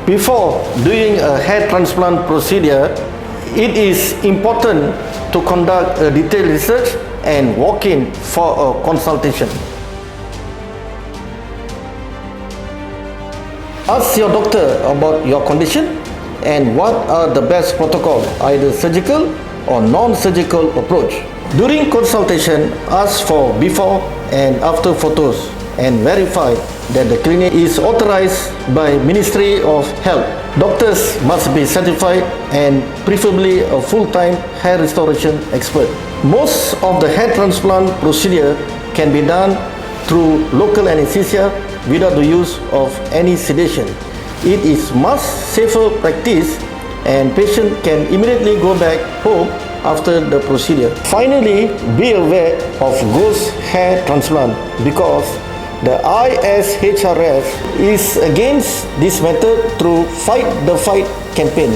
Before doing a hair transplant procedure, it is important to conduct a detailed research and walk in for a consultation. Ask your doctor about your condition and what are the best protocol, either surgical or non-surgical approach. During consultation, ask for before and after photos and verify that the clinic is authorized by Ministry of Health. Doctors must be certified and preferably a full-time hair restoration expert. Most of the hair transplant procedure can be done through local anesthesia without the use of any sedation. It is much safer practice and patient can immediately go back home after the procedure. Finally, be aware of ghost hair transplant because the ISHRS is against this method through Fight the Fight campaign.